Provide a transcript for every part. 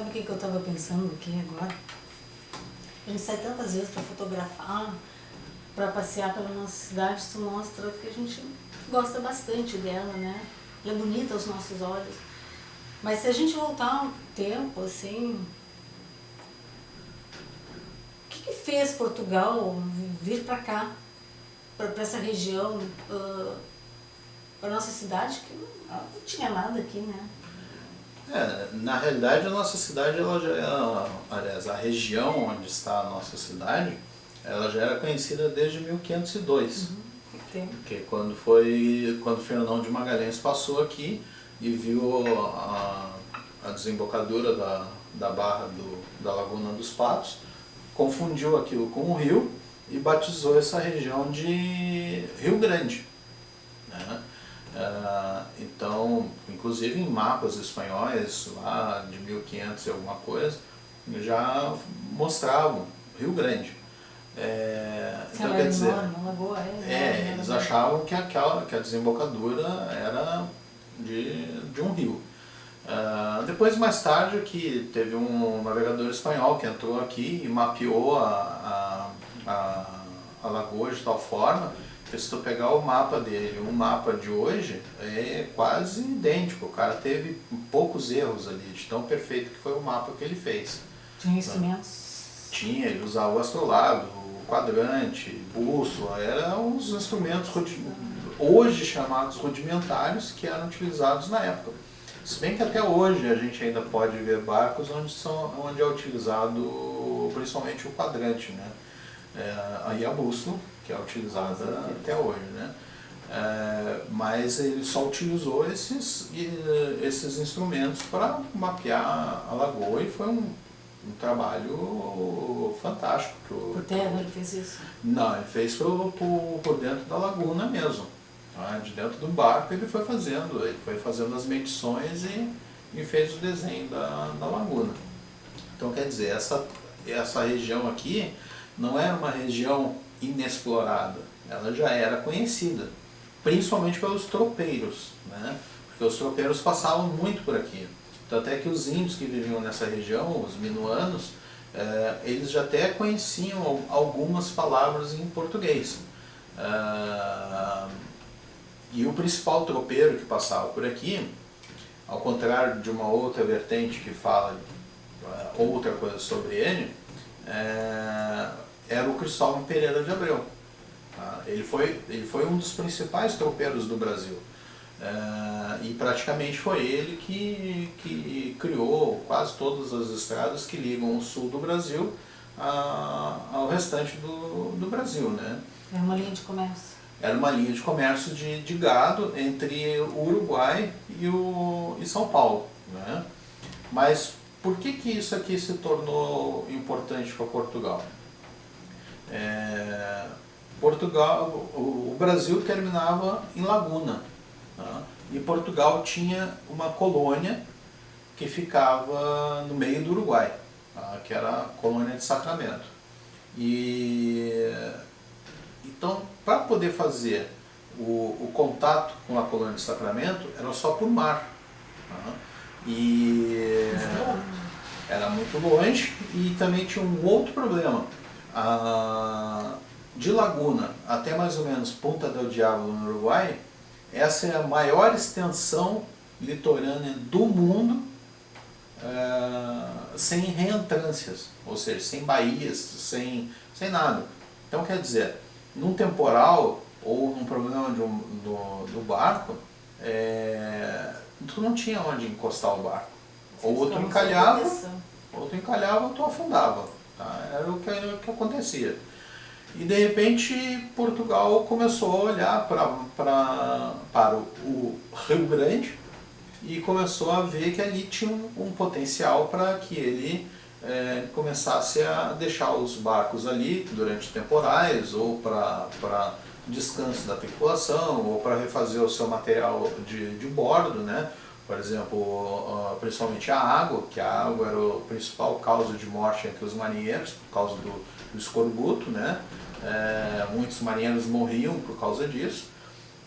Sabe o que eu estava pensando aqui agora? A gente sai tantas vezes para fotografar, para passear pela nossa cidade, isso mostra que a gente gosta bastante dela, né? Ela é bonita aos nossos olhos. Mas se a gente voltar um tempo, assim, o que fez Portugal vir para cá, para essa região, para nossa cidade, que não tinha nada aqui, né? Na realidade a nossa cidade, ela já aliás, a região onde está a nossa cidade, ela já era conhecida desde 1502. Que quando Fernão de Magalhães passou aqui e viu a desembocadura da barra da Laguna dos Patos, confundiu aquilo com o rio e batizou essa região de Rio Grande, né? Então, inclusive em mapas espanhóis lá de 1500 e alguma coisa, já mostravam Rio Grande. Então, quer dizer, eles achavam que a desembocadura era de um rio. Depois, mais tarde, que teve um navegador espanhol que entrou aqui e mapeou a lagoa de tal forma que, se tu pegar o mapa dele, o mapa de hoje, é quase idêntico. O cara teve poucos erros ali, de tão perfeito que foi o mapa que ele fez. Tinha instrumentos? Tinha, ele usava o astrolabe, o quadrante, bússola, eram os instrumentos hoje chamados rudimentares que eram utilizados na época. Se bem que até hoje a gente ainda pode ver barcos onde é utilizado principalmente o quadrante, né? Aí a bússola, que é utilizada até hoje, né? Mas ele só utilizou esses instrumentos para mapear a lagoa e foi um trabalho fantástico. Por terra ele fez isso? Não, ele fez por dentro da laguna mesmo. De dentro do barco ele foi fazendo as medições e fez o desenho da laguna. Então, quer dizer, essa região aqui não era uma região inexplorada, ela já era conhecida, principalmente pelos tropeiros, né? Porque os tropeiros passavam muito por aqui. Tanto é que os índios que viviam nessa região, os minuanos, eles já até conheciam algumas palavras em português. E o principal tropeiro que passava por aqui, ao contrário de uma outra vertente que fala outra coisa sobre ele, era o Cristóvão Pereira de Abreu. Ele foi um dos principais tropeiros do Brasil. E praticamente foi ele que criou quase todas as estradas que ligam o sul do Brasil ao restante do Brasil, né? Era uma linha de comércio. Era uma linha de comércio de gado entre o Uruguai e São Paulo, né? Mas por que isso aqui se tornou importante para Portugal? O Brasil terminava em Laguna, tá? E Portugal tinha uma colônia que ficava no meio do Uruguai, tá? Que era a colônia de Sacramento. Então, para poder fazer o contato com a colônia de Sacramento, era só por mar. Tá? Era muito longe e também tinha um outro problema. De Laguna até mais ou menos Punta del Diablo, no Uruguai, essa é a maior extensão litorânea do mundo, sem reentrâncias, ou seja, sem baías, sem nada. Então, quer dizer, num temporal ou num problema do barco, tu não tinha onde encostar o barco. Ou tu encalhava, ou tu afundava. Tá? Era o que acontecia. E de repente Portugal começou a olhar para o Rio Grande e começou a ver que ali tinha um potencial para que ele começasse a deixar os barcos ali durante temporais, ou para descanso da tripulação, ou para refazer o seu material de bordo, né? Por exemplo, principalmente a água, que a água era o principal causa de morte entre os marinheiros, por causa do escorbuto, né? Muitos marinheiros morriam por causa disso.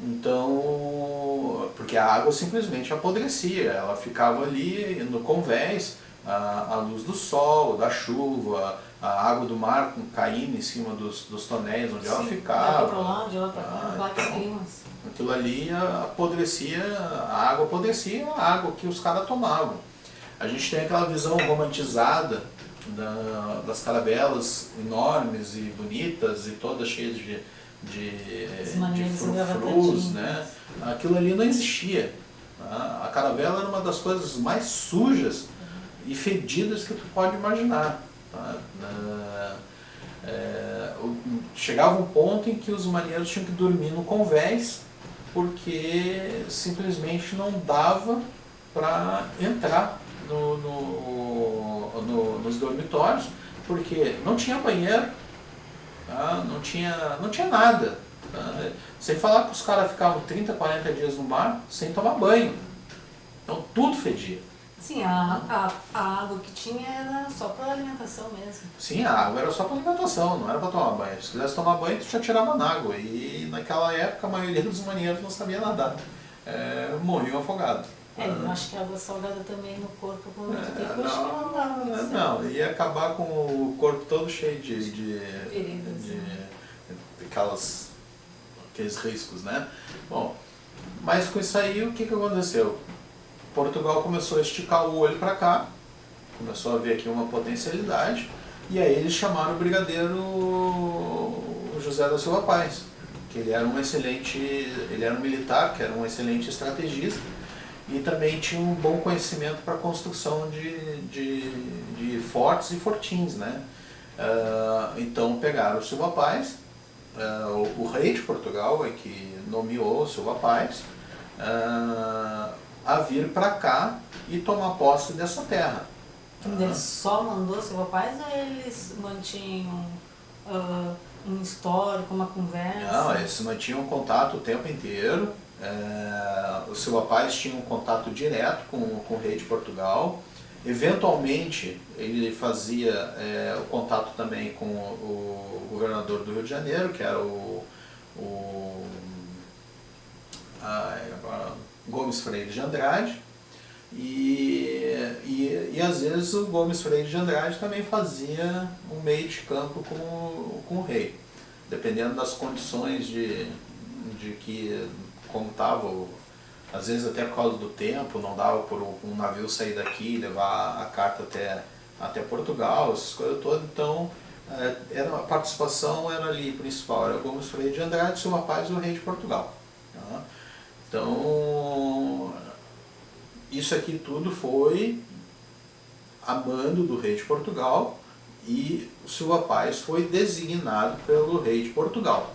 Então, porque a água simplesmente apodrecia, ela ficava ali no convés a luz do sol, da chuva, a água do mar caindo em cima dos tonéis onde ela ficava. Daqui para lá, de lá para cá, vários climas. Aquilo ali apodrecia, a água apodrecia a água que os caras tomavam. A gente tem aquela visão romantizada das caravelas enormes e bonitas e todas cheias de frufrus, né? Aquilo ali não existia. A caravela era uma das coisas mais sujas e fedidas que tu pode imaginar. Chegava um ponto em que os marinheiros tinham que dormir no convés porque simplesmente não dava para entrar nos dormitórios, porque não tinha banheiro, tá? Não tinha nada. Tá? Sem falar que os caras ficavam 30, 40 dias no mar sem tomar banho. Então tudo fedia. Sim, a água que tinha era só para alimentação mesmo. Sim, a água era só para alimentação, não era para tomar banho. Se quisesse tomar banho, tu já tirava na água. E naquela época a maioria dos marinheiros não sabia nadar. Morriam afogados. Eu acho que a água salgada também no corpo por muito tempo, acho que não dava muito certo. Não, ia acabar com o corpo todo cheio de aqueles riscos, né? Bom, mas com isso aí, o que aconteceu? Portugal começou a esticar o olho para cá, começou a ver aqui uma potencialidade, e aí eles chamaram o brigadeiro José da Silva Paes, que ele era um militar, que era um excelente estrategista, e também tinha um bom conhecimento para a construção de fortes e fortins, né? Então pegaram o Silva Paes, o rei de Portugal é que nomeou o Silva Paes a vir para cá e tomar posse dessa terra. Ele só mandou o Silva Paes ou eles mantinham um histórico, uma conversa? Não, eles mantinham contato o tempo inteiro. O Silva Paes tinha um contato direto com o rei de Portugal. Eventualmente ele fazia o contato também com o governador do Rio de Janeiro, que era o Gomes Freire de Andrade, e às vezes o Gomes Freire de Andrade também fazia um meio de campo com o rei, dependendo das condições de que, como estava, às vezes até por causa do tempo, não dava por um navio sair daqui e levar a carta até Portugal, essas coisas todas. Então a participação era ali principal, era Gomes Freire de Andrade, Silva Paes e o rei de Portugal. Tá? Então isso aqui tudo foi a mando do rei de Portugal, e o Silva Paes foi designado pelo rei de Portugal.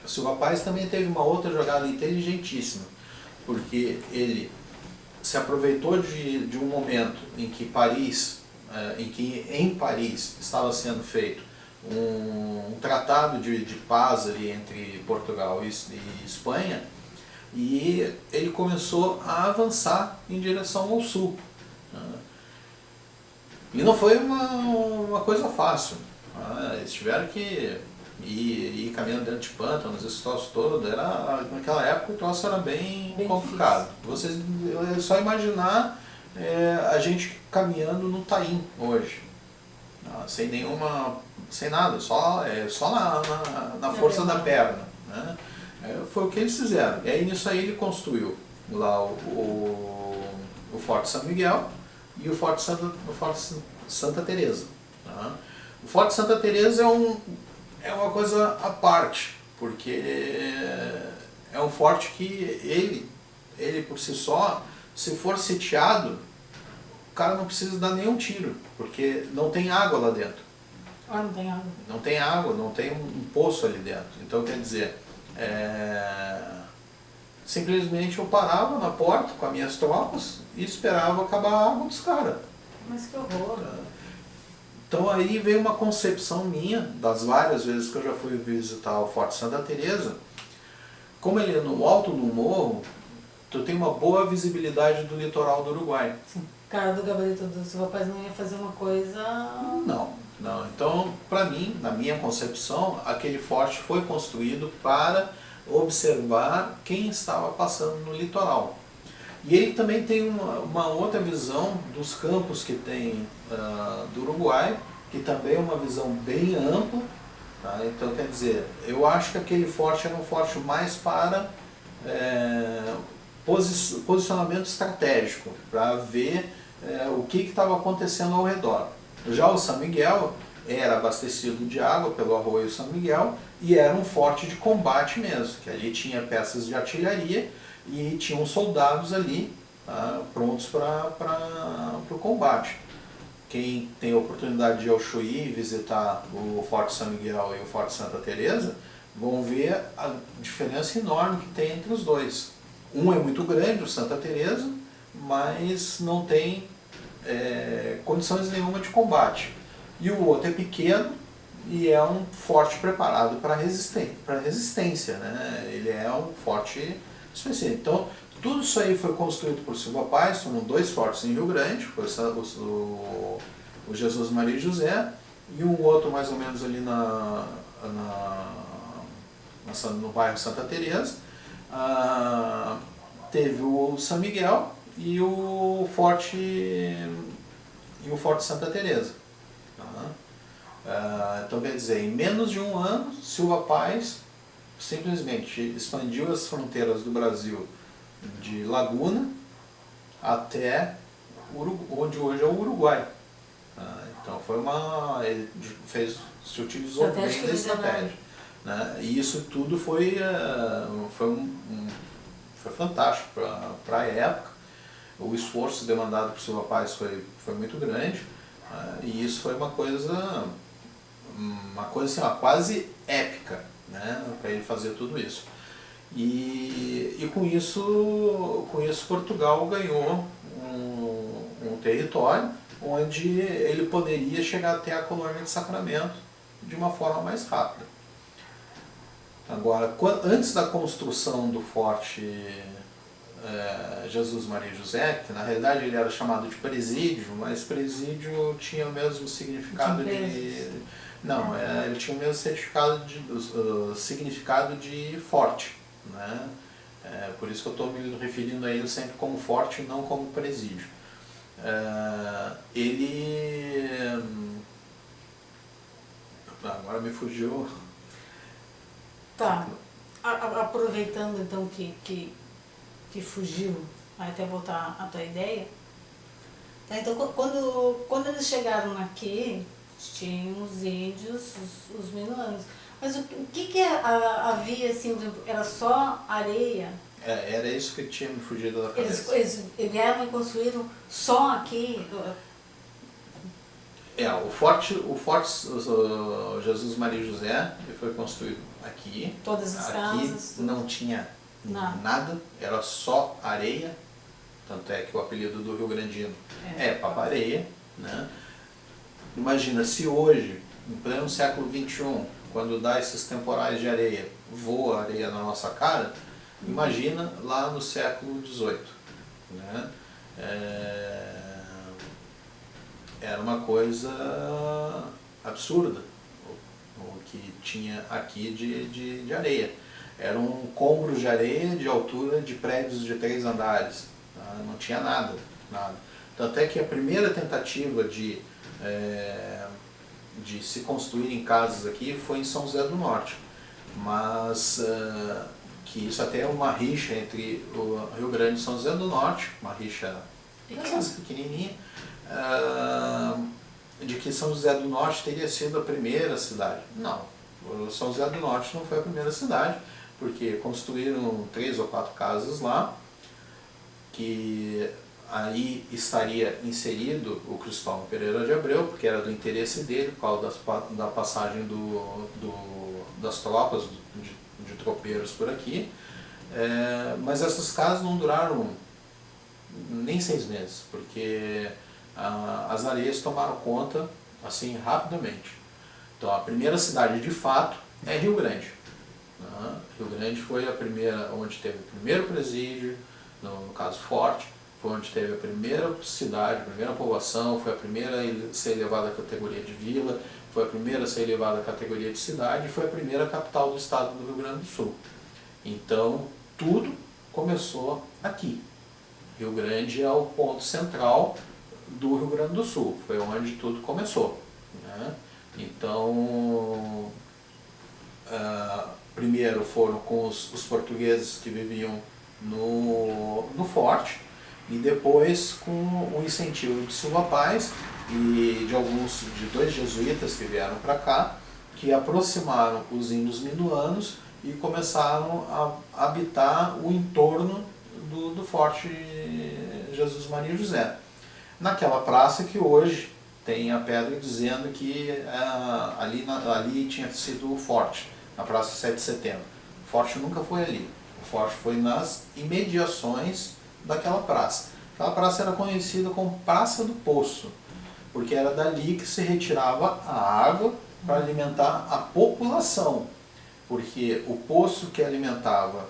O Silva Paes também teve uma outra jogada inteligentíssima, porque ele se aproveitou de um momento em que em Paris estava sendo feito um tratado de paz ali entre Portugal e Espanha, e ele começou a avançar em direção ao sul. E não foi uma coisa fácil. Eles tiveram que ir caminhando dentro de pântanos, esse troço todo. Naquela época o troço era bem complicado. É só imaginar a gente caminhando no Taim hoje, sem nada, só na força da perna, né? Foi o que eles fizeram. E aí nisso aí ele construiu lá o Forte São Miguel e o Forte Santa Teresa. Tá? O Forte Santa Teresa é uma coisa à parte, porque é um forte que ele por si só, se for sitiado, o cara não precisa dar nenhum tiro, porque não tem água lá dentro. Não tem água. Não tem água, não tem um poço ali dentro. Então quer dizer, simplesmente eu parava na porta com as minhas tropas e esperava acabar a água dos caras. Mas que horror. Então aí veio uma concepção minha, das várias vezes que eu já fui visitar o Forte Santa Teresa, como ele é no alto do morro, tu tem uma boa visibilidade do litoral do Uruguai. Sim. O cara do gabarito do Silva Paes não ia fazer uma coisa... Não. Então, para mim, na minha concepção, aquele forte foi construído para observar quem estava passando no litoral. E ele também tem uma outra visão dos campos que tem do Uruguai, que também é uma visão bem ampla. Tá? Então, quer dizer, eu acho que aquele forte era um forte mais para posicionamento estratégico, para ver o que estava acontecendo ao redor. Já o São Miguel era abastecido de água pelo arroio São Miguel e era um forte de combate mesmo, que ali tinha peças de artilharia e tinham soldados ali, tá, prontos para o combate. Quem tem a oportunidade de ir ao Chuí e visitar o Forte São Miguel e o Forte Santa Teresa, vão ver a diferença enorme que tem entre os dois. Um é muito grande, o Santa Teresa, mas não tem condições nenhuma de combate. E o outro é pequeno e é um forte preparado para resistência, né? Ele é um forte específico. Então, tudo isso aí foi construído por Silva Paz, foram 2 fortes em Rio Grande, foi o Jesus Maria e José, e um outro mais ou menos ali no bairro Santa Teresa. Teve o São Miguel e o Forte Santa Teresa. Então, quer dizer, em menos de um ano, Silva Paz simplesmente expandiu as fronteiras do Brasil de Laguna até onde hoje é o Uruguai. Então ele se utilizou bem da estratégia. Né? E isso tudo foi fantástico para a época. O esforço demandado por Silva Paz foi muito grande, e isso foi uma coisa assim, quase épica, né, para ele fazer tudo isso. E com isso Portugal ganhou um território onde ele poderia chegar até a colônia de Sacramento de uma forma mais rápida. Agora, antes da construção do forte Jesus Maria e José, que na realidade ele era chamado de presídio, mas presídio tinha o mesmo significado não, ele tinha o mesmo significado de forte, né? Por isso que eu estou me referindo a ele sempre como forte e não como presídio. Agora me fugiu. Tá. Aproveitando então que fugiu, até voltar à tua ideia. Tá, então, quando eles chegaram aqui, tinham os índios, os minuanos. Mas o que havia, assim, era só areia? Era isso que tinha me fugido da cabeça. Eles vieram e construíram só aqui? O forte Jesus Maria e José foi construído aqui. Todas as casas? Não tinha nada, era só areia. Tanto é que o apelido do Rio Grandino é Papareia, né? Imagina, se hoje, em pleno século XXI, quando dá esses temporais de areia, voa areia na nossa cara, imagina lá no século XVIII. Né? Era uma coisa absurda o que tinha aqui de areia. Eram combros de areia de altura de prédios de 3 andares. Tá? Não tinha nada. Tanto é que a primeira tentativa de se construírem casas aqui foi em São José do Norte. Mas que isso até é uma rixa entre o Rio Grande e São José do Norte, uma rixa pequenininha, de que São José do Norte teria sido a primeira cidade. Não, São José do Norte não foi a primeira cidade, porque construíram 3 ou 4 casas lá, que aí estaria inserido o Cristóvão Pereira de Abreu, porque era do interesse dele, por causa da passagem das tropas de tropeiros por aqui. Mas essas casas não duraram nem 6 meses, porque as areias tomaram conta assim rapidamente. Então a primeira cidade de fato é Rio Grande. Rio Grande foi a primeira, onde teve o primeiro presídio, no caso forte, foi onde teve a primeira cidade, a primeira povoação, foi a primeira a ser elevada à categoria de vila, foi a primeira a ser elevada à categoria de cidade e foi a primeira capital do estado do Rio Grande do Sul. Então tudo começou aqui. Rio Grande é o ponto central do Rio Grande do Sul, foi onde tudo começou, né? Então, primeiro foram com os portugueses que viviam no forte, e depois com o incentivo de Silva Paz e de dois jesuítas que vieram para cá, que aproximaram os índios minuanos e começaram a habitar o entorno do Forte Jesus Maria e José. Naquela praça que hoje tem a pedra dizendo que ali tinha sido o forte, na Praça 7 de Setembro. O forte nunca foi ali, o forte foi nas imediações daquela praça. Aquela praça era conhecida como Praça do Poço, porque era dali que se retirava a água para alimentar a população, porque o poço que alimentava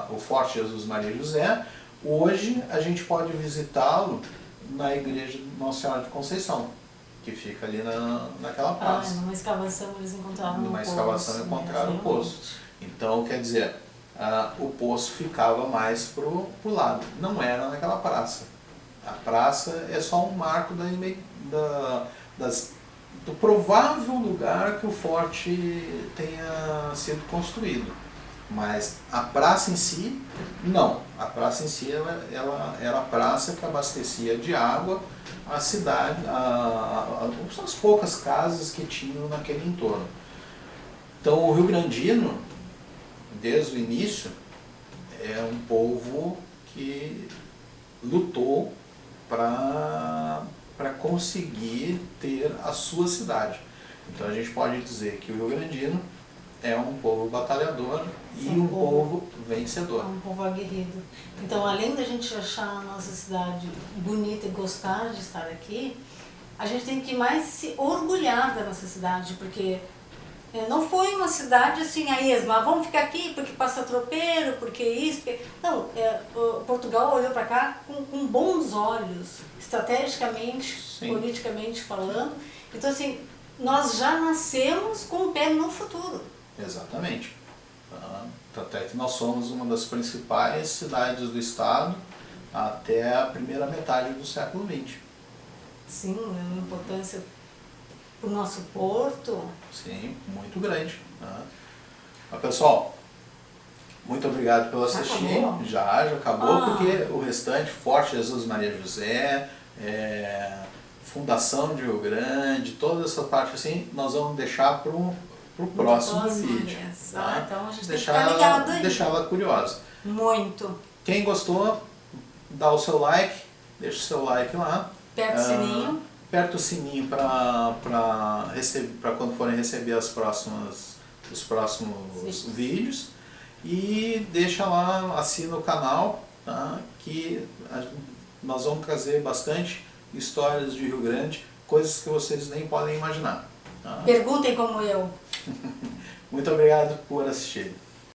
o Forte Jesus Maria e José, hoje a gente pode visitá-lo na igreja de Nossa Senhora de Conceição, que fica ali naquela praça. Numa escavação eles encontraram Numa escavação encontraram o poço. Então, quer dizer, o poço ficava mais pro lado, não era naquela praça. A praça é só um marco do provável lugar que o forte tenha sido construído. Mas a praça em si, não. A praça em si ela era a praça que abastecia de água a cidade, as poucas casas que tinham naquele entorno. Então o rio-grandino, desde o início, é um povo que lutou para conseguir ter a sua cidade. Então a gente pode dizer que o rio-grandino é um povo batalhador e um povo vencedor. É um povo aguerrido. Então, além da gente achar a nossa cidade bonita e gostar de estar aqui, a gente tem que mais se orgulhar da nossa cidade, porque não foi uma cidade assim a esma, vamos ficar aqui porque passa tropeiro, porque isso, porque... Não, Portugal olhou para cá com bons olhos, estrategicamente, sim, politicamente falando. Então, assim, nós já nascemos com o pé no futuro. Exatamente. Tanto é que nós somos uma das principais cidades do estado até a primeira metade do século XX. Sim, é uma importância para o nosso porto. Sim, muito grande. Mas, pessoal, muito obrigado por assistir. Já acabou, porque o restante, Forte Jesus Maria José, Fundação de Rio Grande, toda essa parte assim, nós vamos deixar para o próximo vídeo. Tá? Então a gente tem que ficar ligado aí. Deixar ela curiosa. Muito. Quem gostou, dá o seu like, deixa o seu like lá. Aperta o sininho. Aperta o sininho para quando forem receber os próximos vídeos. E deixa lá, assina o canal, tá? Que nós vamos trazer bastante histórias de Rio Grande, coisas que vocês nem podem imaginar. Tá? Perguntem como eu. Muito obrigado por assistir.